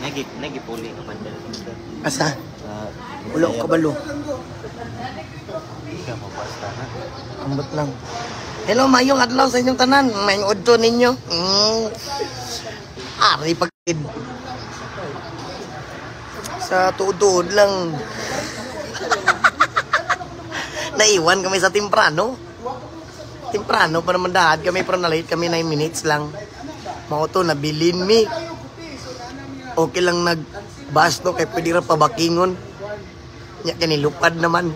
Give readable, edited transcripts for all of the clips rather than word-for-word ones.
Nagipuli ka man dahil. Asa? Ulo ka balo. Hindi ka mapasta na. Ambot lang. Hello, mayong adlaw sa inyong tanan. Mayong udto ninyo. Ari pagkid. Sa tuod-tuod lang. Naiwan kami sa Timprano. Timprano pa naman dahad kami, pero na-late kami 9 minutes lang. Mga to, nabilin mi. Okay lang nag-bus to, kaya pwede rin pabakingon. Nya kanilupad naman.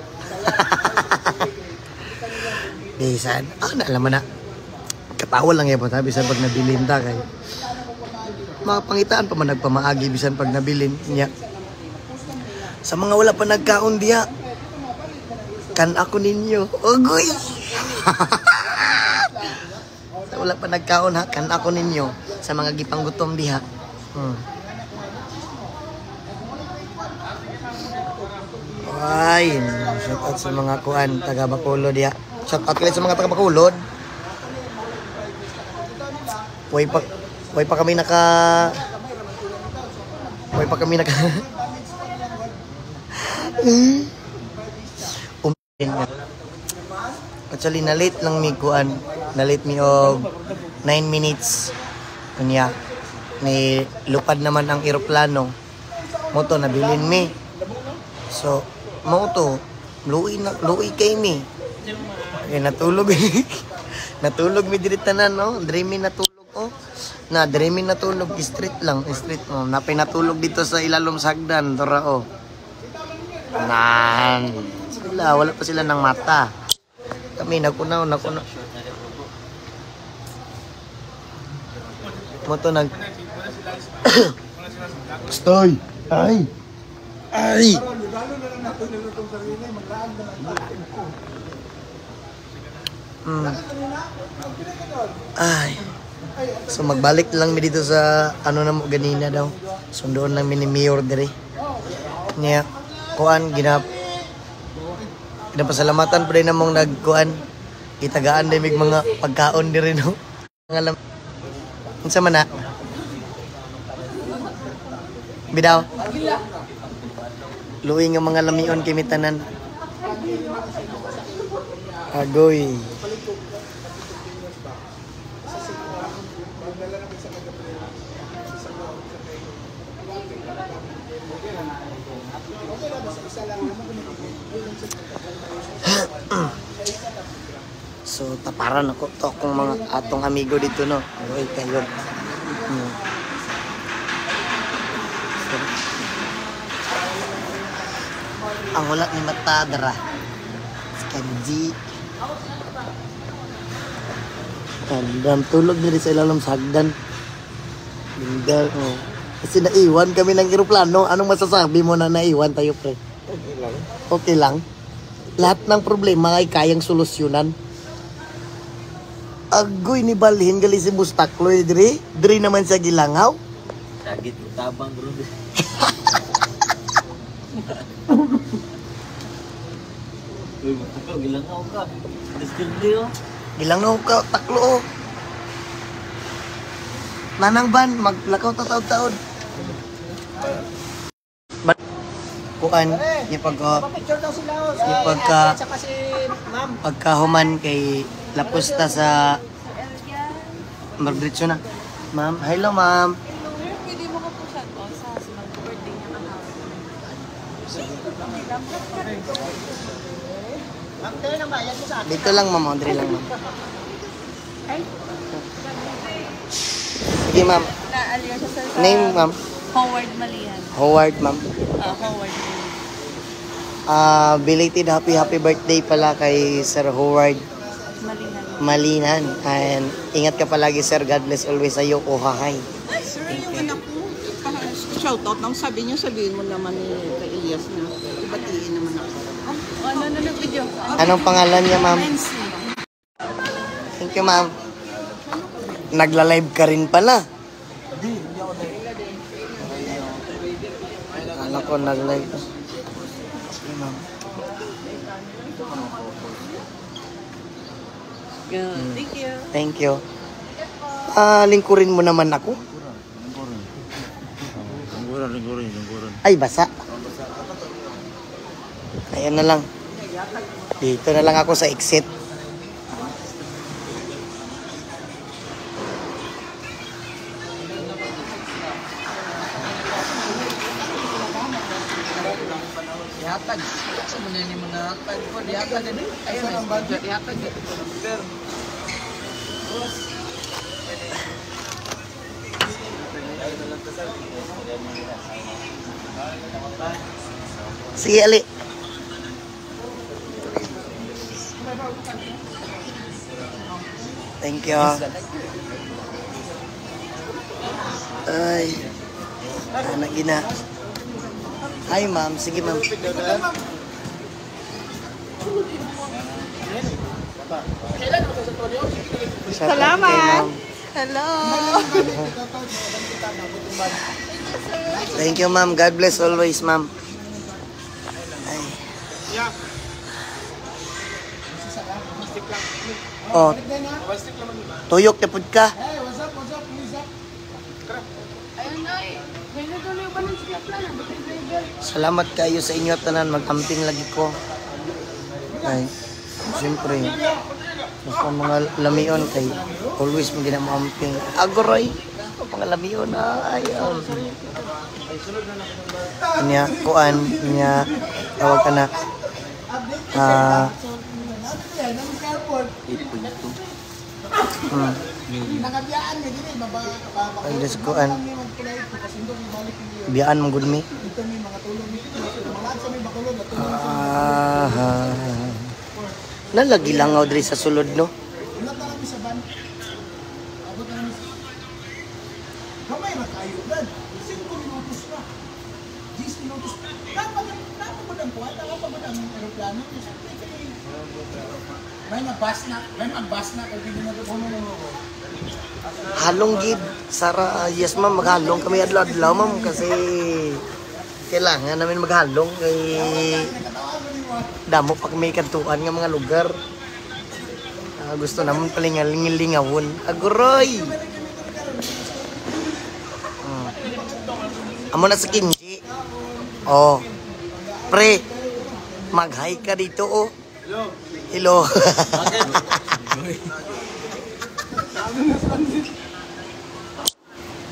Bisan, naalaman na. Katawa lang yan po, bisan pag nabilin ta kay. Mga pangitaan pa man nagpamaagi, bisan pag nabilin. Nya. Sa mga wala pa nagkaon diya, kan ako ninyo. Ogoy! Sa wala pa nagkaon ha, kan ako ninyo. Sa mga gipanggutom diha. Ay, shout out sa mga kuan, taga Bacolod diha. Shout out kalit sa mga taga Bacolod. Way pa kami naka Actually, na-late lang mi kuan. Na-late mi og 9 minutes. Kanya, ni lupad naman ang eroplano. Moto, nabilin mi. So, moto, luwi kay mi. Okay, natulog. Natulog mi diritanan, no? Dreamy natulog, oh. Dreamy natulog. Street lang, street, oh. Napinatulog dito sa ilalom sa hagdan, tora, oh. Wala pa sila ng mata. Kami nakunaw. Moto Stoy. Ay. Ay. So magbalik lang mi dito sa ano na mo ganina daw. Sundoon lang mi ni Mayor dire. Niya kuan ginapasalamatan pa rin namang nagkuan. Itagaan din mig mga pagkaon dire no. Ngalam. Unsa man na? Bidaw. Luwi nga mga lamion kimi tanan. Agoy. So taparan ako to kung mga atong amigo dito no. Oy kayo. Ang wala ni Matadra. Kanji. Andam tulog diri sa ilalim sa hagdan. Bindal oh. Kasi naiwan kami ng eroplano. Anong masasabi mo na naiwan tayo, pre? Okay lang. Okay lang. Lahat ng problema ay kayang solusyonan. Agoy ni balhin gali si Bustakloy diri. Diri naman sa Gilangaw. Sagit tabang bro. Uy, magtakaw, Gilangaw ka. Distilyo. Gilangaw ka, taklo. Nanang ban, maglakaw taod-taod. Kuan, pagkahuman kay lapusta sa Margretso na. Ma'am, hello ma'am. Pwede mo ko po siya sa birthday niya kahapon. Dito lang ma'am, Audrey lang ma'am. Sige ma'am. Na-alias siya sa Name ma'am? Howard Malian. Howard ma'am. Howard. Belated happy birthday pala kay Sir Howard Malinan. And ingat ka palagi sir, God bless always sa'yo. Ohahay. Sir, yung anak ko, shoutout nang sabihin mo naman ni Elias na ibatiin naman ako. Ano na video? Anong pangalan niya ma'am? Thank you ma'am. Nagla-live ka rin pala. Akala ko nag-live. Sige ma'am. Thank you. Thank you. Lingkurin mo naman ako. Ay, basa. Ayan na lang. Dito na lang ako sa exit. Dihatag. Sa mo ni mo nahatag ko, dihatag din. Ayun, dihatag din. Sige, Ali. Thank you. Ay. Anak gina. Hi, ma'am. Sige, ma'am. Salamat. Hello. Thank you, ma'am. God bless always, ma'am. Ay. Oh. Tuyok na pud ka. Ayun na eh. May natuloy ba ng sikap lang? Salamat kayo sa inyo tanan. Mag-amping lagi ko. Ay. Siyempre. Basta mga lamion kay always mo ginamamping. Agoray. Mga lamion ay. Kanya, kuan. Kanya, tawag ka na. Ay, das kuan. Biyaan mong good me. Nalagi lang ako diri sa sulod, no? Halong gid, Sara, yes ma'am, maghalong kami adlaw-adlaw ma'am kasi kailangan namin maghalong kay damo pa kami kantuan nga mga lugar. Gusto naman palingalingawon. Aguroy! Amo na sa Kinji. Oh. Pre, mag-hi ka dito oh. Hello.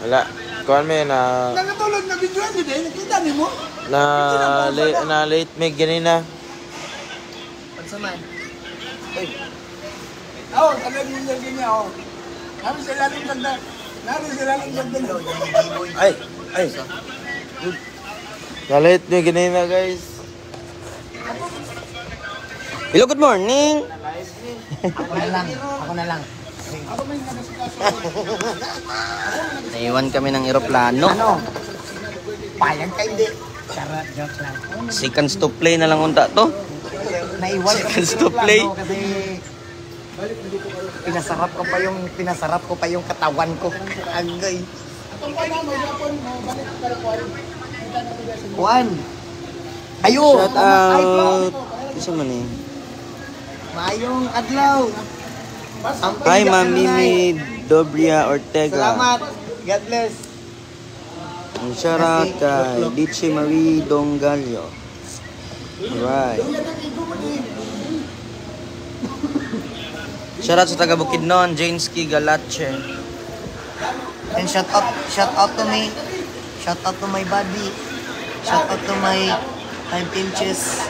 Wala. Kuan me na Nagatulog na video ni day, nakita ni mo? na late me ganina. Pansaman. Oh, talagang yung lagi niya, oh. Namin sa lalim ganda. Namin sa lalim ganda. Ay. Na late me ganina, guys. Hello, good morning. Ako na lang. Naiwan kami ng eroplano. Ano? Payag ka hindi. Charot, joke lang. Seconds to play na lang unta to. Naiwan kami Seconds ng to play. eroplano kasi pinasarap ko pa yung katawan ko. Agay. Juan. Ayo. Shout out. Isa man eh. Mayong adlaw. Hi, Ma'am Mimi Dobria Ortega. Salamat. God bless. And shout out kay Dichi Marie Dongalio. Alright. Shout out sa taga Bukidnon, Janeski Galache. And shout out to me. Shout out to my body. Shout out to my 5 inches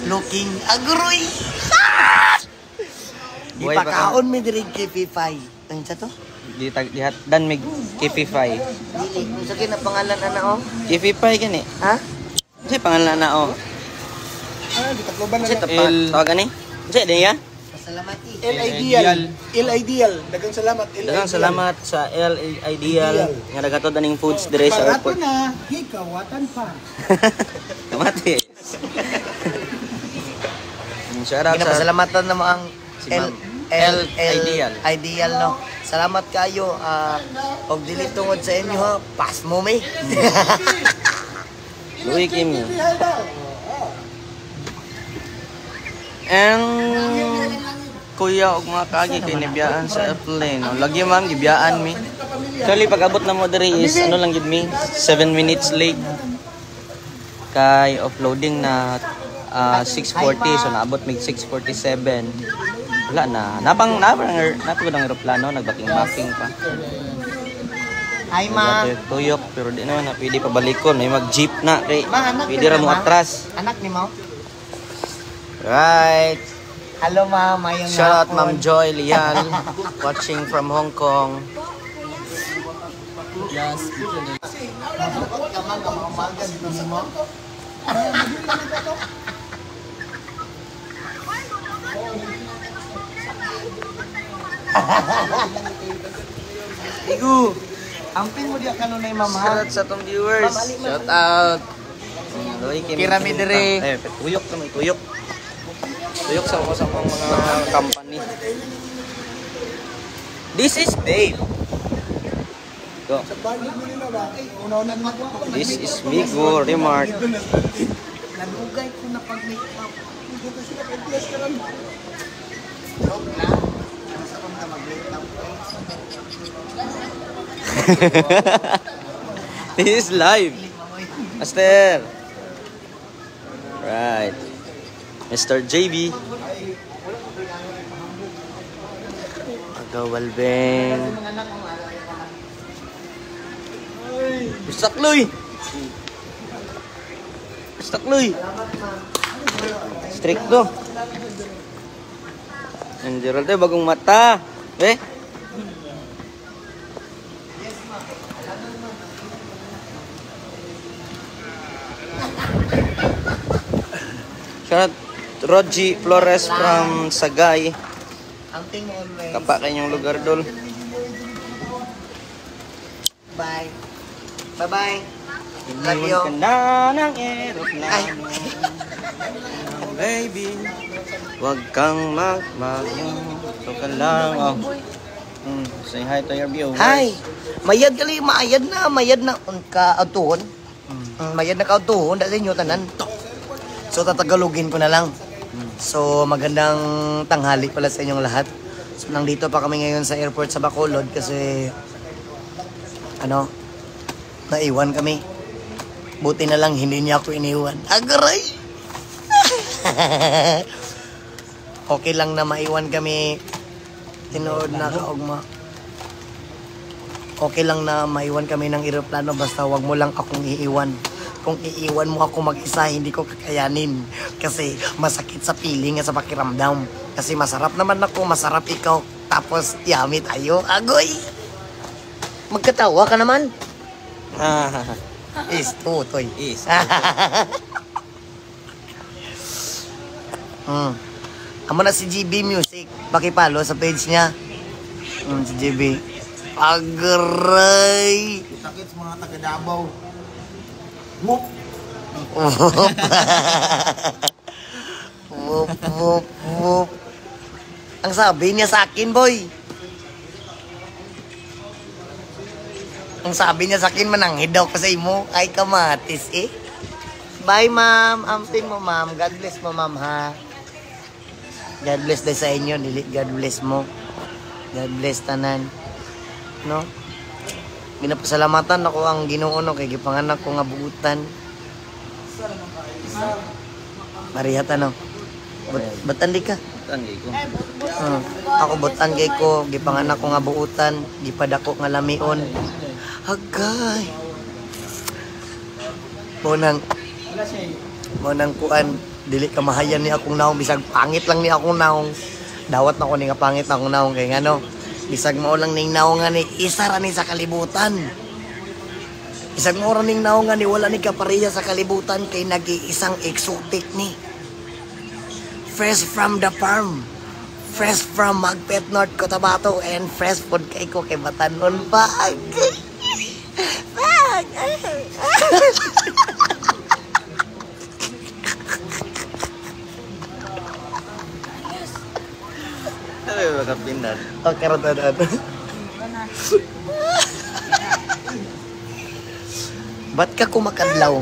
looking agroy. Di Buhay pa pa ka. kaon mi diri KP5. Ano sa to? Dihat dan mig KP5. Dili. Kung sa kina pangalan ana oh. KP5 gani. Ha? Kasi pangalan na oh. Kasi tawagan ni. Kasi din ya. Salamat eh. El Ideal. Dagang salamat. Daghang salamat sa L Ideal nga nagatod aning foods dire sa airport. na, hikawatan pa. Kamati. Shout out sa Pinapasalamatan na mo ang Si Ma'am Ideal. Ideal no. Salamat kayo. Og dili tungod sa inyo ha. Pas mo mi. Louis Kim. Ang kuya og mga kagi kay nibiyaan sa airplane. No? Lagi man gibiyaan mi. Actually, pag abot na mo diri is, ano lang yun mi? 7 minutes late. Kay offloading na 6:40, so naabot mig 6:47. Wala na. Napang ng aeroplano, nagbaking-baking pa. Hi, ma. Tuyok, pero di naman na pwede pabalikon. May mag-jeep na. Kay, Ma, anak pwede ni ra mo Ma? atras. Anak ni mo? Right. Hello, ma. Mayong Shout out hapon. Ma'am Joy Lian, watching from Hong Kong. Igu. Ampin mo diya kanunay, mama. Shout out sa atong viewers. Shout out. Pyramid dire. Tuyok na may tuyok. Tuyok sa mga company. This is Dave. Go. This is Migo Remark. Nagugay ko na pag-make-up. This is live. Master. Right. Mr. JB. Agawalbeng. Sakloy. Sakloy. Stricto. Ang Gerald ay bagong mata. Eh? Shout out Roji Flores from Sagay. Ampin mo always. Kapa kanyang lugar dol. Bye. Bye-bye. Love you. Iniwan ka na ng aeroplano. Baby, huwag kang magmahal. Ito ka lang. Oh. Say hi to your viewers. Hi. Mayad kali, mayad na ka autuhon. Mayad na ka autuhon, dahil sa inyo tanan. So tatagalogin ko na lang. So magandang tanghali pala sa inyong lahat. So nandito pa kami ngayon sa airport sa Bacolod kasi naiwan kami. Buti na lang hindi niya ako iniwan. Agaray! Okay lang na maiwan kami. Tinood na kaugma. Okay lang na maiwan kami ng eroplano basta wag mo lang akong iiwan. Kung iiwan mo ako mag-isa, hindi ko kakayanin. Kasi masakit sa feeling at sa pakiramdam. Kasi masarap naman ako, masarap ikaw. Tapos yummy tayo. Agoy! Magkatawa ka naman. Is tutoy. Is. Amo na si GB Music. Pakipalo sa page niya. Si GB. Agray! Sakit sa mga taga-Davao. Whoop! Whoop, whoop, whoop. Ang sabi niya sa akin, boy. Ang sabi niya sa akin, mananghid daw ko sa imo. Ay, kamatis eh. Bye, ma'am. Ampin mo, ma'am. God bless mo, ma'am, ha. God bless din sa inyo. God bless mo. God bless tanan. No? Ginapasalamatan ako ang Ginoo no kay gipanganak ko nga buutan. Marihat ano? Batan di ka? Tangi ko. Ako butan kay ko gipanganak ko nga buutan, gipadako nga lamion. Hagay. Monang kuan dili ka mahayan ni akong naong bisag pangit lang ni akong naong. Dawat na ko ni nga pangit na akong naong kay ngano. Bisag mao lang ning naong nga ni isa ra ni sa kalibutan. Bisag mao ra ning naong nga ni wala ni kapareha sa kalibutan kay nag-iisang exotic ni. Fresh from the farm. Fresh from Magpet North Cotabato and fresh food kay ko kay Batanon pa. Sabi ba kapindan? Oh, karot-karot. Ba't ka kumakadlaw?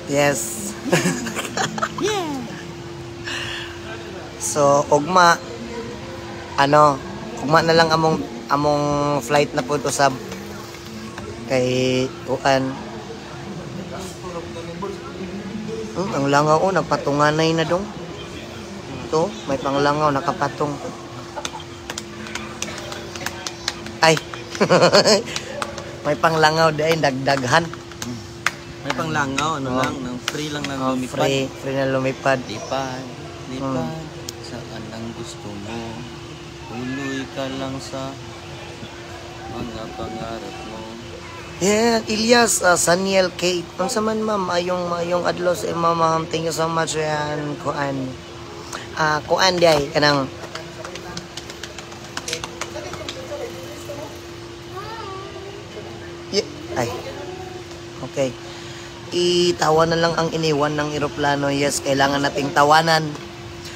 Yes. So, ugma, Kuma na lang among flight na po to sab kay kuan. Ang langaw nagpatunganay na dong. Ito, may panglangaw nakapatong. Ay. May panglangaw dahil dagdaghan. May panglangaw, ano lang, nang free lang lang lumipad. Free na lumipad. Lipad, lipad, saan ang gusto mo. Tuloy ka lang sa mga pangarap mo. Yeah, Ilyas, Saniel Kate. Kung sa man ma'am, ayong adlaw sa ma'am. Thank you so much yan. Kuan day kanang ay. Okay. Itawa na lang ang iniwan ng eroplano. Yes, kailangan nating tawanan.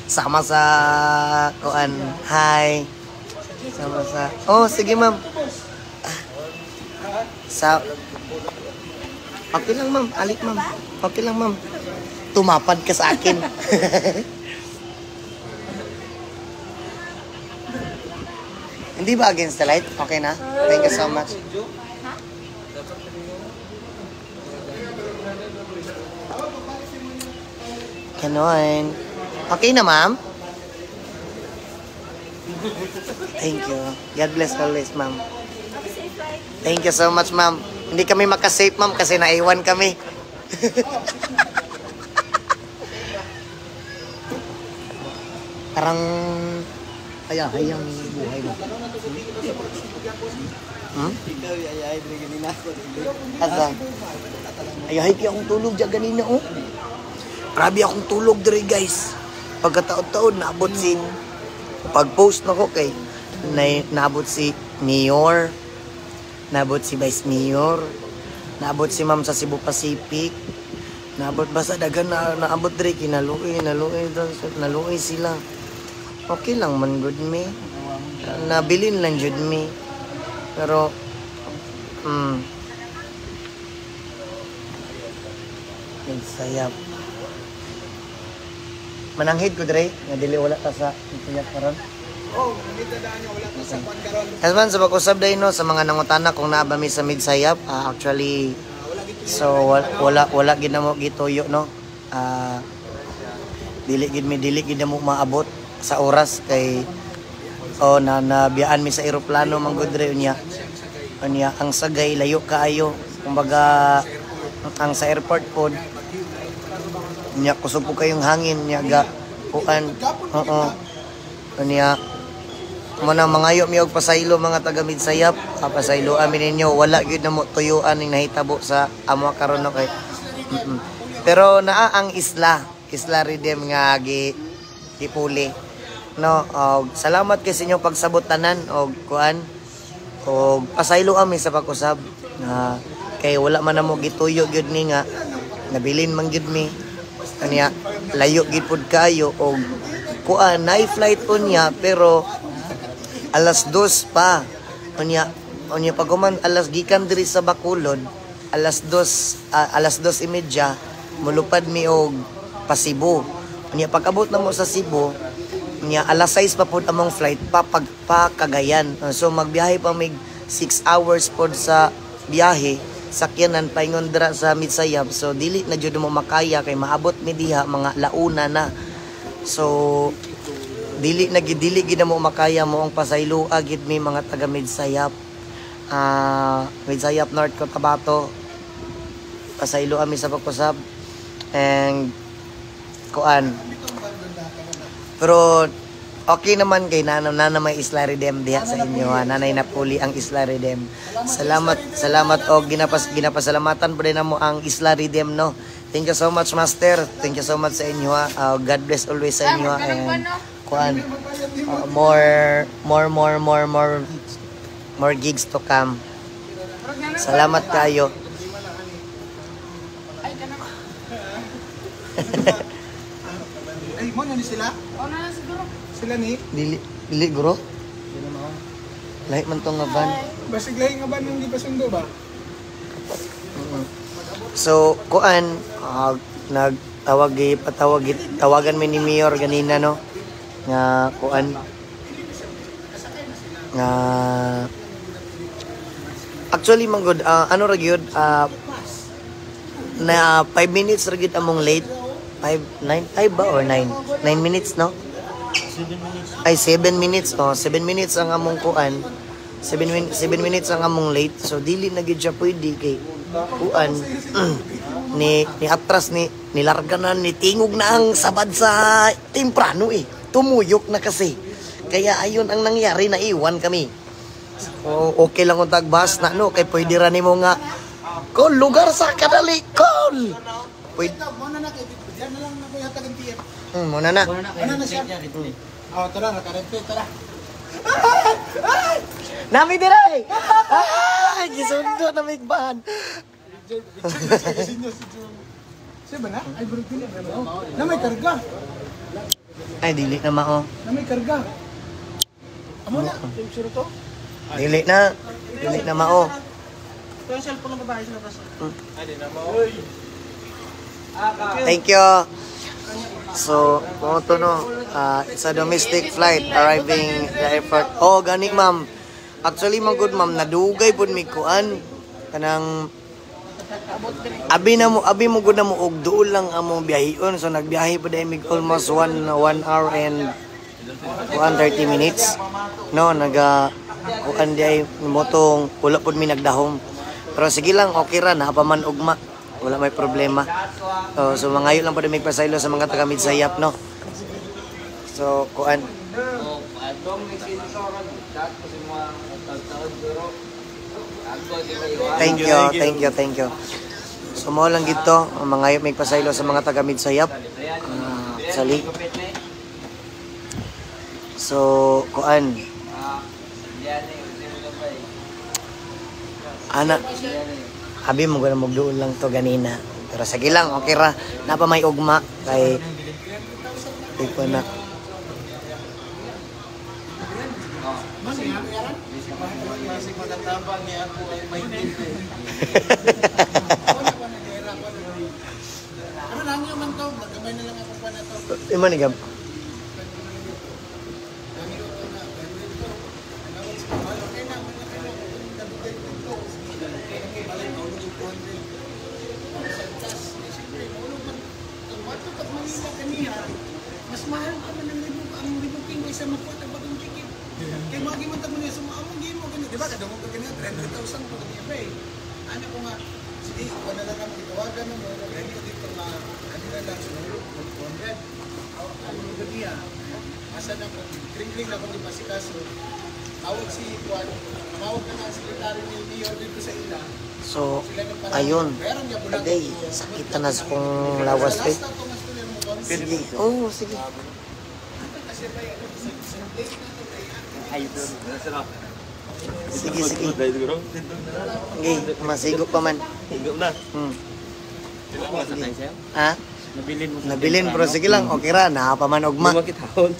Sama sa kuan. Hi. Sama sa oh, sige ma'am. Okay lang ma'am, alik ma'am. Okay lang ma'am. Tumapad ka sa akin. Hindi ba against the light? Okay na? Thank you so much. Ganon. Okay na ma'am? Thank you. God bless always ma'am. Thank you so much, ma'am. Hindi kami makasafe, ma'am, kasi naiwan kami. Parang hayang buhay mo. Ikaw, ayahay, ganina ako. Asa? Ayahay kaya akong tulog dyan ganina, oh. Grabe akong tulog diri, guys. Pagkataon-taon, naabot si... Pag-post na ko kay... Naabot si Mayor. Naabot si Vice Mayor. Naabot si Ma'am sa Cebu Pacific. Naabot ba sa dagan na naabot diri kinaluoy sila. Okay lang man good me. Nabilin lang jud me. Pero nagsayap. Mananghid ko diri nga dili wala ta sa sayap karon. Oh, nandito daan niya, wala sa kwan karon. Kasman sa pag-usab dahil no, sa mga nangutana kung naa ba mi sa midsayap, actually, so wala gid na mo gituyo no. Dili gid na mo maabot sa oras kay nabiyaan mi sa eroplano manggudre unya ang sagay layo kaayo. Kumbaga ang sa airport pod unya kusog po kayong hangin nya ga kuan. Unya Muna mangayo mi og pasaylo mga taga Midsayap, pasaylo amin ninyo wala gyud na mo tuyuan ning nahitabo sa amo karon no kay. Pero naa ang isla Redeem nga gipuli. No, salamat kay sa inyong pagsabot tanan og kuan og pasaylo ami sa pag-usab. Kay wala man na mo gituyo gyud ni nga nabilin man gyud mi. Kaniya layo gid pud kayo og kuan night flight unya pero alas 2 pa. Unya pagkuman alas gikan diri sa Bacolod, alas 2:30 mulupad mi og pa Cebu. Unya pag-abot na mo sa Cebu, unya alas 6 pa pud among flight pa Cagayan. So magbiyahe pa mig 6 hours pod sa biyahe sakyanan paingon dira sa Midsayap. So dili na jud mo makaya kay maabot mi diha mga launa na. So dili gid na mo makaya mo ang pasaylo agid mi mga taga Midsayap. Midsayap North Cotabato. Pasaylo ami sa pagkusab. And kuan. Pero okay naman kay nana may Isla Redeem diha sa inyo. Nanay Napuli ang Isla Redeem. Salamat og ginapasalamatan po din mo ang Isla Redeem no. Thank you so much Master. Thank you so much sa inyo. God bless always sa inyo and kuan more gigs to come. Salamat kayo. Ay, mo na ni sila? na siguro. Sila ni? Dili bro. Lahi man tong nga van. Basig lahi nga ba nang di pa sundo ba? So kuan tawagan mi ni Mayor ganina no nga kuan Actually manggod ano ra gyud na 5 minutes ra gyud among late. 5 ba or 9 minutes no? 7 minutes. Ay 7 minutes oh 7 minutes ang among kuan. 7 minutes ang among late. So dili na gyud siya pwede kay kuan ni atras ni nilarganan ni tingog na ang sabad sa temprano tumuyok na kasi kaya ayun ang nangyari na iwan kami. Okay lang kung tagbas na no kay pwede ra nimo nga kol lugar sa kadali kol pwede Muna na kay diyan na lang na ko yata ng tiyan. muna na Ano na siya? Oh, tara na karente tara. nami dire ay gisundo na migban Siya ba na? Ay bro pili na may karga. ay dili na mao Na may karga. Amo na, sure to? dili na mao Ito yung cellphone ng babae sa labas. thank you. So, mo to no, it's a domestic flight arriving the airport. Oh, gani ma'am. Actually, man good ma'am, nadugay pud mi kuan kanang abi mo gud na mo og duol lang among biyahon. So nagbiyahe pud mi almost 1 hour and 1:30 minutes. No, kuan di ay motong wala pud mi nagdahom. Pero sige lang, okay ra na pa man ugma. Wala may problema. So mangayo lang pa may pasaylo sa mga taga Midsayap no. So kuan. Thank you. So mo lang gito, mangayo may pasaylo sa mga taga Midsayap. Sali. So kuan. Ana abi mo gana magduol lang to ganina. Pero sige lang, okay ra. Napa may ugma kay ko na. Ano lang yung man to? Nagamay na lang ako pa na to. Imo ni gab. Mas mahal ka man ang libuking may sa makuha na bagong ticket. Kaya magimantan mo niya, sumamang game mo ganyan. Di ba? Kadamong ka ganyan, 300,000 po ganyan ba eh. Ano ko nga, sige, wala na lang itawagan mo, ready ko dito na, ano na lang, sunod, 200. Ano mo ganyan? Asa na ko, kring-kring na ko di masikaso. Tawag si Juan, tumawag na nga ang sekretary ni Mayor dito sa ila. So ayun. Aday, sakit na sa kong lawas eh. Sige. Oh, sige. Sige. Okay, masigop pa man. Higop na. Ha? Nabilin bro, sige lang. Okay ra, nakapaman ugma. Makitahon.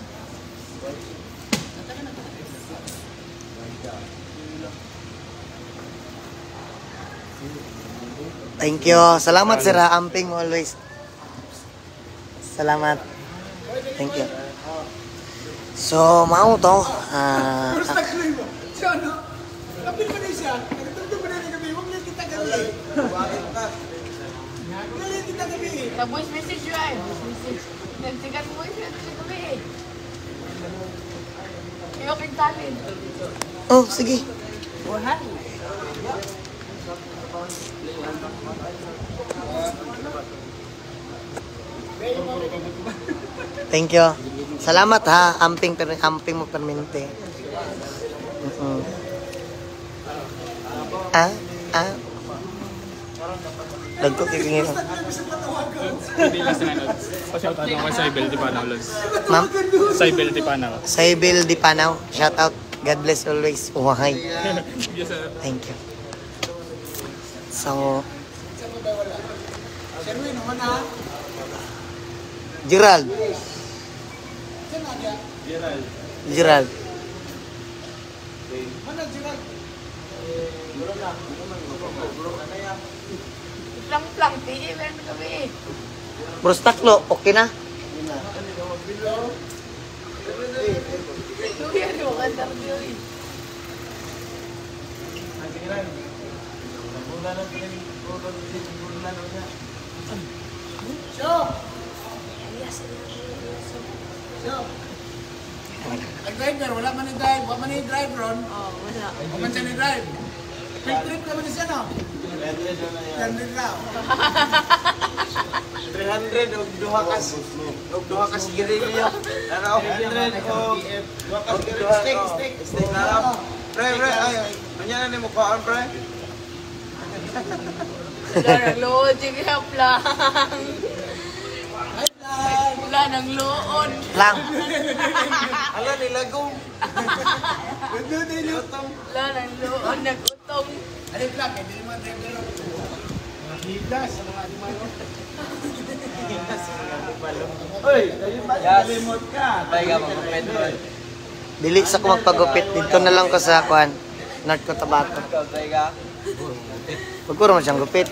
Thank you. Salamat sir ha, amping mo always. Salamat. Thank you. So, mao to. Siya, no? Kapil pa rin siya. Nagtagdo pa rin kami. Huwag lang kita gabi. Gali kita gabi. Voice message yun ay. Voice message. Nagsigat mo yun sa gabi eh. Iyo kay talent. Oh, sige. Thank you. Salamat ha, amping mo permente. Lagko kay ngin. Hindi lang sinanod. Pa-shout out mo sa Ibel di Panaw, Lods. Ma'am, Sa Ibel di Panaw. Saibil Di Panaw. Shout out. God bless always. Uhay. Yes, sir. Thank you. So, Sherwin, naman ha? Gerald. Gerald. Mana Gerald? Plang-plang. Pili meron na gabi eh. Bros taklo, okay na? Luya, di mo kanta rin yun eh. Nag-driver, wala man ni-drive. Wala man ni-drive, Ron. Oh, wala. Wala man siya ni-drive. Quick trip naman siya, no? 300 lang. 300 og duha ka sigarilyo. Ano? 300 og steak na lang. Pre, ay, kanya na mo kaan, pre. Wala nang lood, sige lang. Wala nang lood. Lang. Ala nilagong. Wala nang lood, nag-utong. Ano yung plug? Hindi naman driver. Hidas sa mga animalo. Hoy, limot ka. Tay ka magpapet. Dili sa ko magpagupit. Dito na lang ko sa kuan. North Cotabato. Tay ka. Pagkuro man siyang gupit.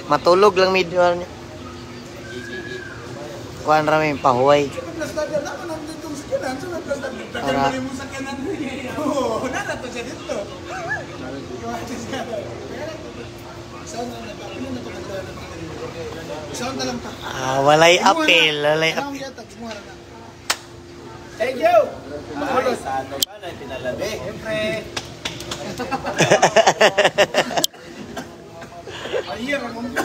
Matulog lang medyo niya. Kuan rami pahuway. Nag-start na ako nang ditong sakyanan. So nag-start. Para Tagal mo yung sakyanan. Oo, narato siya dito. Sound na lang pa. walay apel, walay apel. Anong yata? Kumuha na. Thank you! Ay, sa ato ka na pinalabi. Siyempre. Ayer, ang mga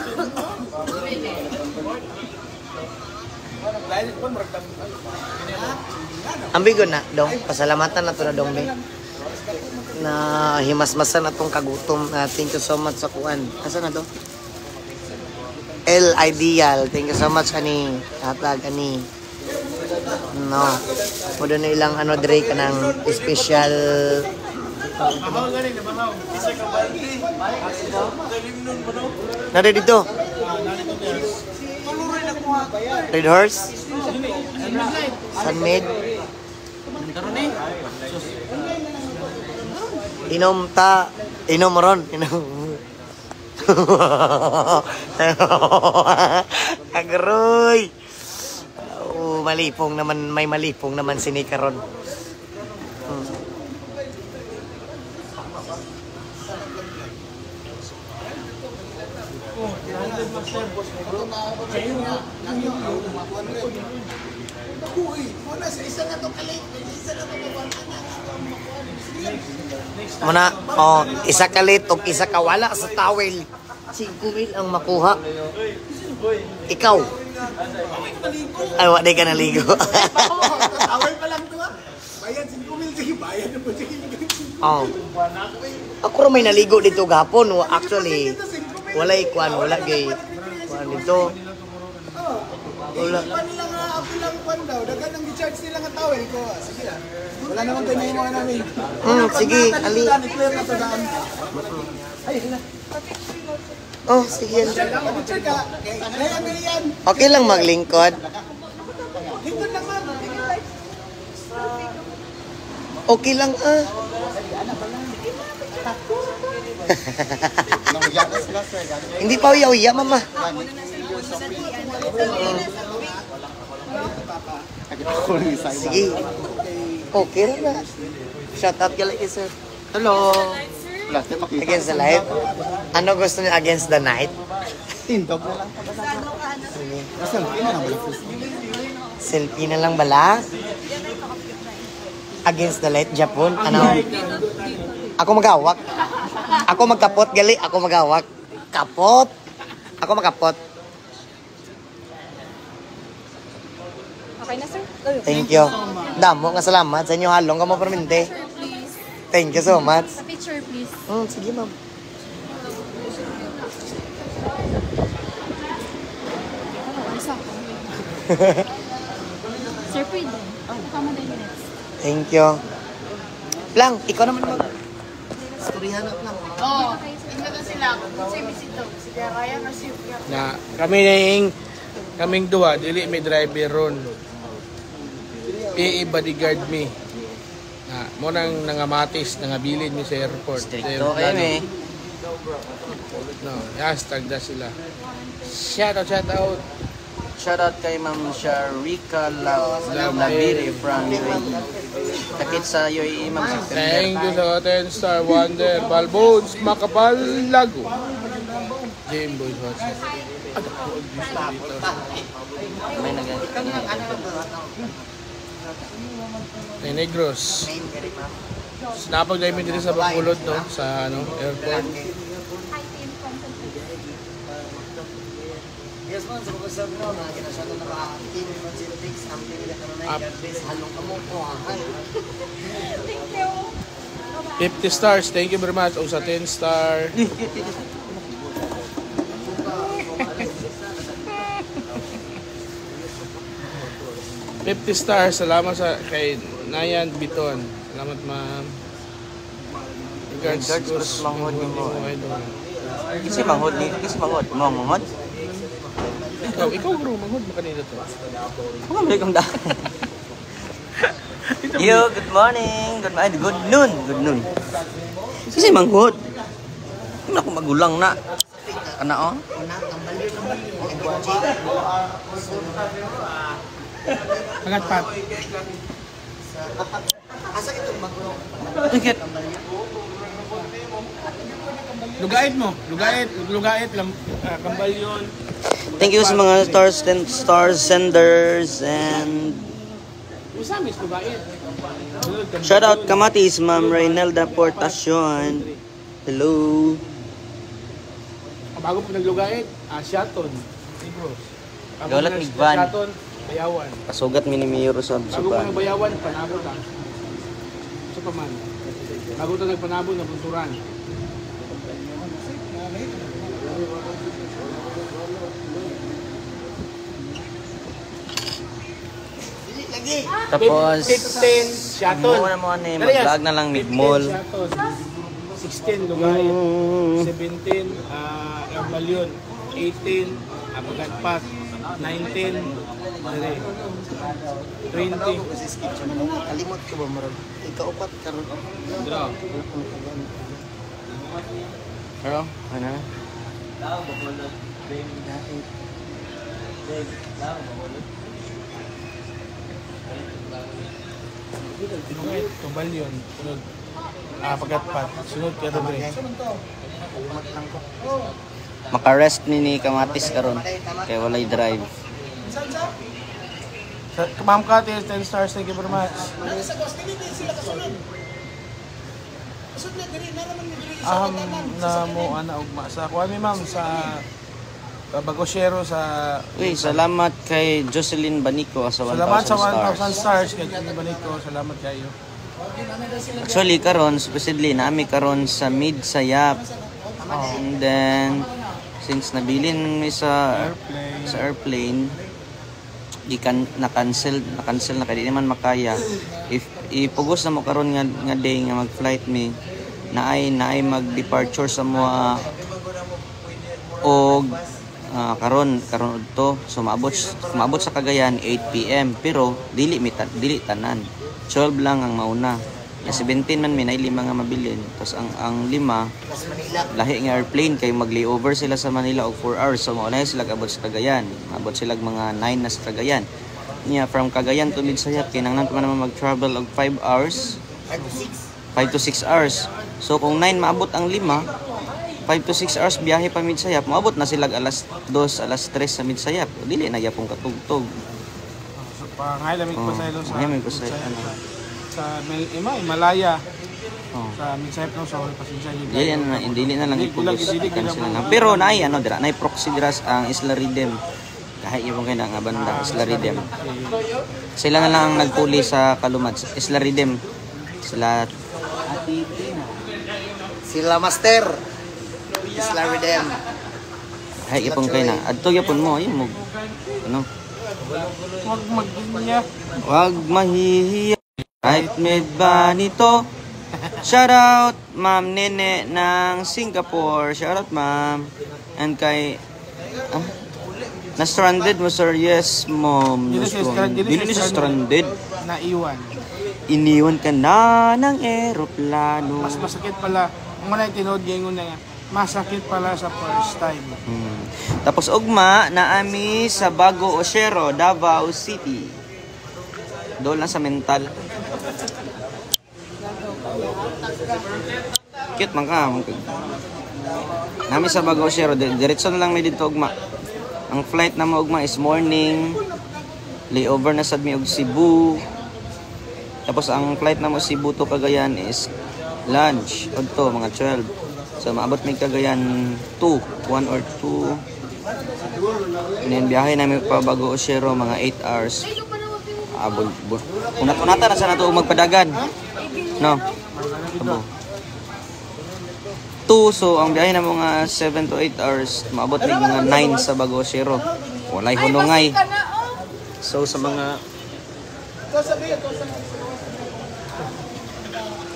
Dahil po, maragdam. Ambigo na, dong. Pasalamatan na to na dong, be. Na himasmasan na tong kagutom. Thank you so much sa kuan. Asa na to? L Ideal. Thank you so much, ani. Hatag, ani. No. Mudo na ilang ano, Dre, ka ng special. Bahaw galing na bahaw. Isa ka baldi. Dalimnon mo no? Nari dito. Narito guys. Kaluray na kuha. Red Horse. Sunmade. Inom ta. Inom ron. Inom. Agroy. Malipong naman, may malipong naman si Nikaron. Muna, isa ka lit o isa ka wala sa towel. 5,000 ang makuha. Ikaw. Ay, wala ka naligo. Tawal pa lang to ha. Bayad 5,000. Sige, bayad na po. Sige. Oh. Ako rin may naligo dito gapon. Actually, wala ikuan, wala gay. Kuan dito. Wala. Pa nila nga ako lang kwan daw. Dagan ang i-charge nila nga tawel ko. Sige lang. Wala naman tayo yung mga namin. Sige, ali. Clear na to daan. Ay, hala. Oh, sige. Mag-charge ka. Ngayon na yan. Okay lang maglingkod. Dito naman. Okay lang ah. Hindi pa uya-uya, mama. Sige. Okay lang na. Shout out ka lang, sir. Hello. Against the light. Ano gusto niyo against the night? Tindog na lang. Selfie na lang bala? Against the light, Japon. Ano? Ako magawak. Ako magkapot, gali. Ako magawak. Kapot. Ako magkapot. Okay na, sir? Thank you. Damo nga salamat sa inyo halong ka mo perminte. Sir, please. Thank you so much. Sa picture, please. Sige, ma'am. Sir, pwede. Tama na yung minutes. Thank you. Lang, ikaw naman mag... Storyahan up lang. Oo. Tingnan na sila. Kasi bisito. Si Raya na si Na kaming duwa dili may driver ron. PA bodyguard mi. Na mo nang nangamatis nangabilin mi sa airport. Stricto kayo eh. No, hashtag da sila. Shout out, shout out. Shoutout kay Ma'am Sharika Labiri from UAE. Takit sa UAE, Ma'am September. Thank you sa 10 star wonder. Balbones, Makapal, Lago. Game Boys WhatsApp. May nag May Negros. Napag-dive din sa Bacolod, no? Sa airport. Yes, man, sa pag-usap mo, nakinasya na naka-team from Zero Fix, ang pinila ka na airbase, halong ka mo po, Thank you. 50 stars. Thank you very much. O sa 10 star. $50. Salamat sa kay Nayan Biton. Salamat, ma'am. Regards, Regards, manghod ni mo. idol. Kasi manghod ni, kasi manghod. Manghod? Ikaw bro, manghod mo kanina to. Mga balik ang daan. Yo, good morning. Good morning. Good noon. Good noon. Kasi manghod. Hindi ako magulang na. Kana o? Pagatpat. asa itong magulo? Bakit? Lugait mo. Lugait. Kambal yun. Thank you sa mga stars senders and Usamis, lugait. shout out Kamatis, Ma'am Reynelda Portacion. Hello. Bago po naglugait, Asiaton. Negros. Gawlat ni Van. Asiaton, Bayawan. Pasugat minimiro sa Bago po suban. nagbayawan, panabo lang. Sa paman. Bago ito nagpanabo, nabunturan. Tapos 15, Asiaton. mo na mo ni mag-vlog na lang mid-mall. 16, Lugait. 17, Ermalion. 18, Abagatpat. 19, Dere. 20. Kalimot ko ba marag? Ika-upat karon. Draw. Pero, ano na? Lugait, Tubalyon. Sunod. Pagatpat. Sunod, Dere. Maka-rest ni Kamatis karon kay walay drive. Ma'am Katis, 10 stars. Thank you very much. Sa gos, dili sila kasunod. Kasunod diri na naman diri sa katanan. Na mo ana ugma sa kuan mi ma'am sa Bagosyero sa Uy, salamat kay Jocelyn Banico sa 1,000 salamat sa stars. 1,000 stars kay Jimmy Banico. Salamat kayo. Actually karon supposedly naami karon sa Mid Sayap. And then since nabilin mi sa airplane na-cancel na kay di naman makaya. If ipugos na mo karon nga day nga mag-flight mi naay mag-departure sa mga og karon udto so maabot sa Cagayan 8 PM pero dili tanan 12 lang ang mauna na 17 man may 5 nga mabilin tapos ang 5 lahi nga airplane kay mag-layover sila sa Manila og 4 hours so mauna sila abot sa Cagayan abot sila mga 9 na sa Cagayan niya from Cagayan to Midsayap kinahanglan pa naman mag-travel og 5 hours 5 to 6 hours so kung 9 maabot ang 5 5 to 6 hours biyahe pa Midsayap, maabot na sila alas 2, alas 3 sa Midsayap. Dili na yapong katugtog. So pangailamig pa sa ilo sa Ngayon sa sa Himalaya. Oh. Sa Midsayap no so pasensya niyo. Dili na lang ipugos cancel na. Pero naay dira, naay proxy dira ang Isla Ridem. Kahit yung kaya nga banda Isla Ridem. Sila na lang ang nagpuli sa Kalumad, Isla Ridem. Sila Master. Isla Ridem. ay ipong kay na. Adto gyapon mo, ayun mo. Ano? Wag maginya. Wag mahihiya. Right mid ba nito? Shout out Ma'am Nene ng Singapore. Shout out Ma'am. And kay na-stranded mo sir? Yes, Mom. Dili siya stranded. Naiwan. Iniwan ka na ng eroplano. Mas masakit pala. Ang manay tinood ngayon na nga. masakit pala sa first time. Tapos ugma na ami sa Bago Oshero, Davao City. Doon lang sa mental. Cute man ka. Nami sa Bago Oshero, diretso na lang may dito ugma. Ang flight na mo ugma is morning. Layover na sad mi og Cebu. Tapos ang flight na mo Cebu to Cagayan is lunch. Odto mga 12. So maabot may Cagayan 1 or 2. And then biyahe namin pa Bago Oshero mga 8 hours. Unat-unata na sana ito magpadagan. No? Abo. 2, so ang biyahe na mga 7 to 8 hours. Maabot may mga 9 sa Bago Oshero. Walay hunongay. So sa mga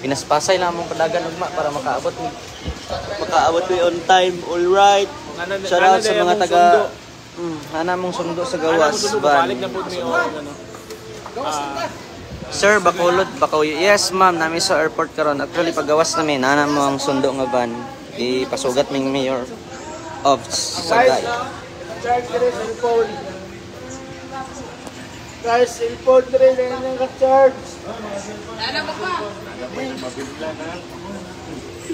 pinaspasay lang mong padagan ugma para makaabot on time. All right. Shout out sa mga taga hana mong sundo sa gawas van. Sir, Bacolod, yes ma'am, nami sa airport karon. Actually paggawas namin hana mo ang sundo nga van. Ipasugat ming mayor of Sagay. Charge ka rin cellphone. Guys, cellphone rin yung ka-charge.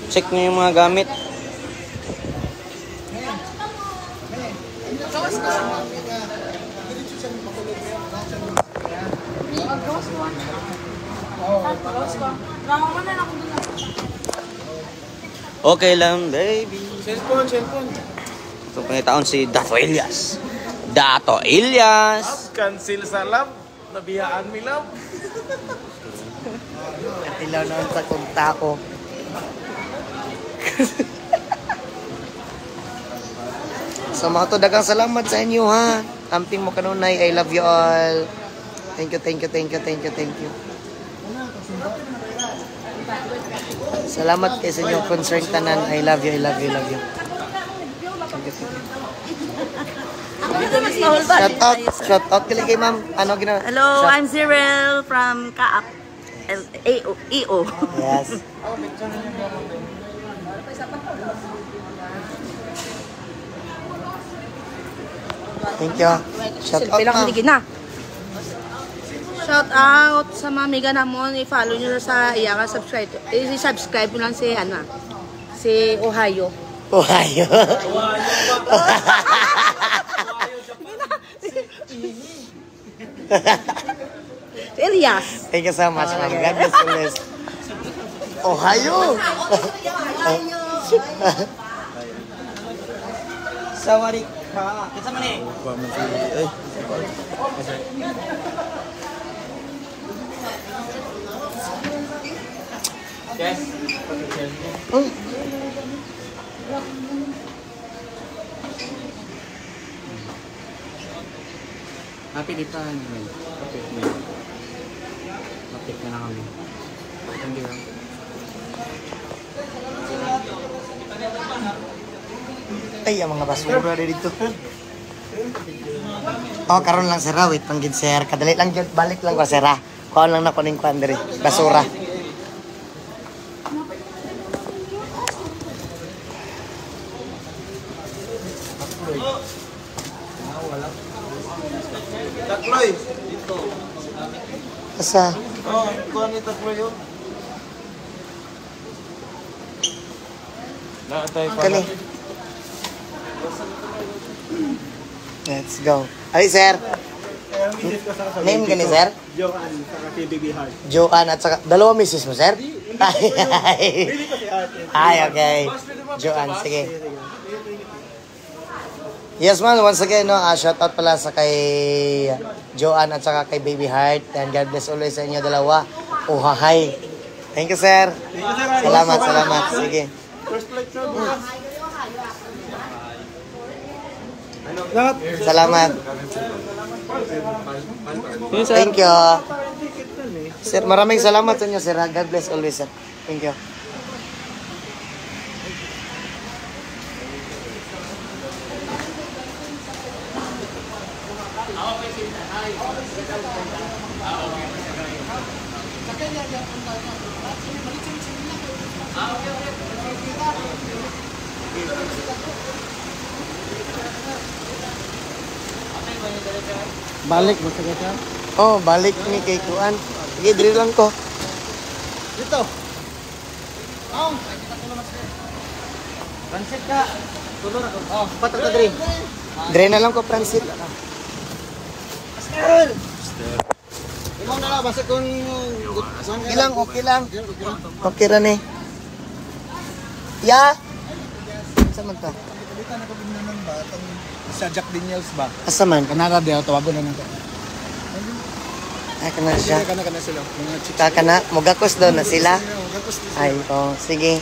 Check niyo yung mga gamit. Okay lang, baby. Cellphone. Ito pangitaon si Dato Elias. Dato Elias! Cancel sa love. Nabiyaan mi love. Katilaw naman sa kunta ko. So mga to, dagang salamat sa inyo ha. Amping mo kanunay, I love you all. Thank you. Salamat kayo sa inyong concern tanan. I love you. Shout out kay ma'am. Ano gina? Hello, I'm Cyril from Kaap. EO. Yes. Thank you. Shout out ma'am. Shout out sa mga miga namon, i-follow nyo sa iya subscribe. I-subscribe mo lang si si Ohio. Elias. Thank you so much, ma'am. God bless you, Liz. Ohio! Sawari ka. Kinsa man ni? Yes. Napilitan. Lapit na lang kami. Hindi lang. Ay, ang mga basura dito. Oh, karon lang sir, wait lang gid sir. Kadali lang jud, balik lang ko sir. Kuan lang na kuning kuan diri, basura. Takloy. Dito. Asa? Oh, kuha ni Takloy yun. Kani. Let's go. Ay, sir. Name ka ni sir? Joanne, saka kay Baby Heart. Joanne at saka dalawa misis mo, sir? Ay, okay. Joanne, sige. Yes, man. Once again, no, shout out pala sa kay Joanne at saka kay Baby Heart. And God bless always sa inyo dalawa. Oh, hi. Thank you, sir. Salamat. Sige. First flight na bukas. Salamat. Thank you. Sir, maraming salamat sa inyo, sir. God bless always, sir. Thank you. Balik mo sa kanya? Oh, balik ni kay Kuan. Sige, diri lang ko. Dito. Aong. Transit ka. Tulor ako. Oh, pato ka diri. Diri na lang ko transit. Master. Imo na lang basta kung Okay lang, okay lang. Okay ra ni. Ya. Sa man ta? sa Jack Daniels ba? Asa man? Kanara di tawagon na nato. Ay, kana siya. Kana sila. Mga chicks. Kakana, mogakos daw na sila. Ay, oh, sige.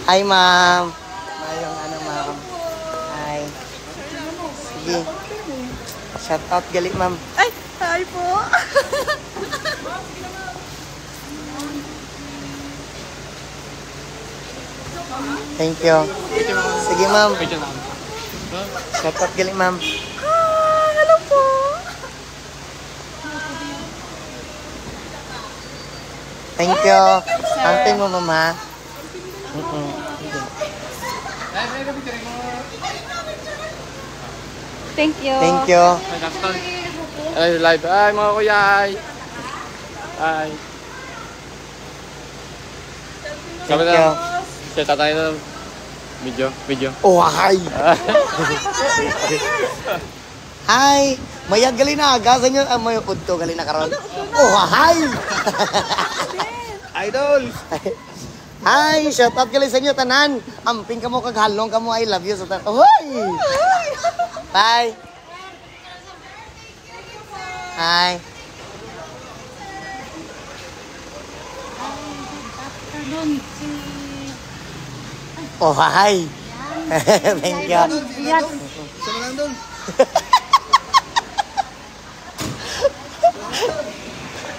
Hi, ma'am. Mayong ano, ma'am. Hi. Sige. Shout out gali, ma'am. Ay, hi po. Thank you. Sige, ma'am. Shout out gali, ma'am. Hello po. Thank you. Amping mo, mama. Thank you. Thank you. Ay, live. Ay, mga kuya. Ay. Thank you. Siya tatay na video. Oh, hi. Hi. Mayag gali na. Gasan nyo. May udto gali na karon. Oh, hi. Idol. Hi. Shout out gali sa inyo, tanan. Amping ka mo kaghalong ka mo. I love you sa tanan. Hoy. Bye. Hi. Oh, hi. Thank you. Sama lang doon.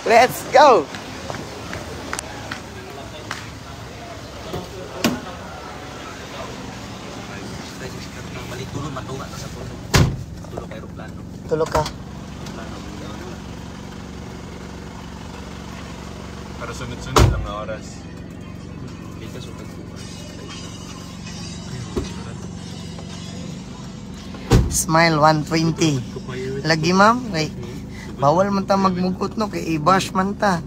Let's go. Tulog ka. Para sunod-sunod ang oras. Smile 120. Lagi, ma'am. Ay, bawal man ta magmugot no kay i-bash man ta.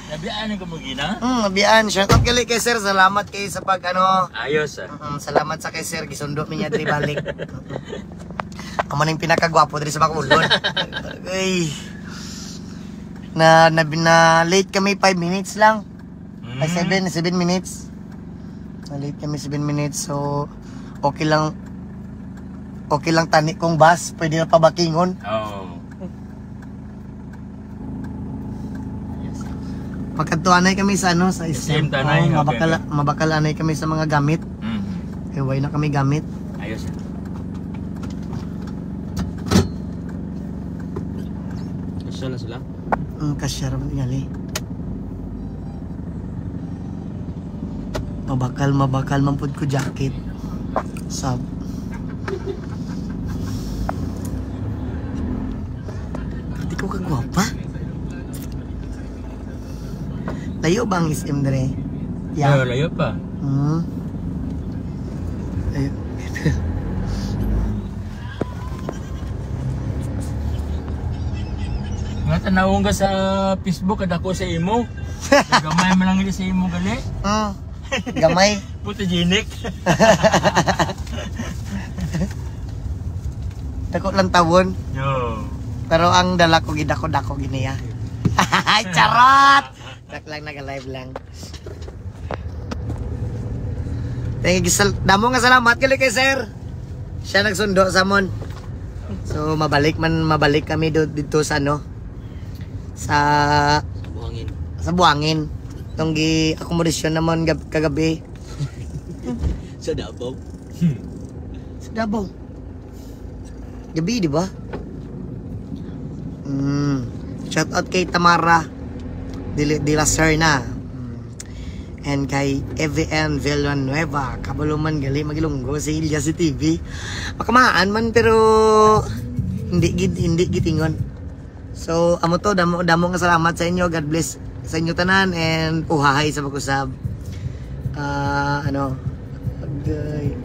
Nabiyaan ko mo gina? Nabiyaan. Shout out kay sir. Salamat kay sa pag ano. Ayos ah. Salamat sa kay sir. Gisundo mi niya diri balik. Amo ning pinakagwapo diri sa Bacolod. Ay. Na late kami 5 minutes lang. Ay 7 minutes. Na late kami 7 minutes. So okay lang tani kong bus. Pwede na pabakingon. Oh. Magkantuanay kami sa ano sa SM tanay. Mabakalanay kami sa mga gamit. Way na kami gamit. Ayos. Kasya na sila? Kasya raman ngali. Mabakal mampud ko jacket. Sab. Hindi ko kagwapa. Layo ba ang SM dre? Layo pa. Layo. Nga tanawang ka sa Facebook kada ko sa imo. Gamay man lang sa imo gali. Gamay. Photogenic. Dako lang tawon. Yo. Pero ang dala ko gidako-dako giniya. Ay, charot! Tak lang, naka-live lang. Thank you, damo nga salamat kay sir. Siya nagsundo sa mon. So mabalik kami dito sa ano. Sa Buangin. Tong gi accommodation naman kagabi. Sa Davao. Sa Davao. Gabi, di ba? Shout out kay Tamara de la Serna. And kay EVN Villanueva. Kabaluman gali magilunggo sa Ilya si TV. Makamaan man pero hindi gitingon. So amo to damo nga salamat sa inyo. God bless sa inyo tanan and uhahay sa pag-usab. Agay.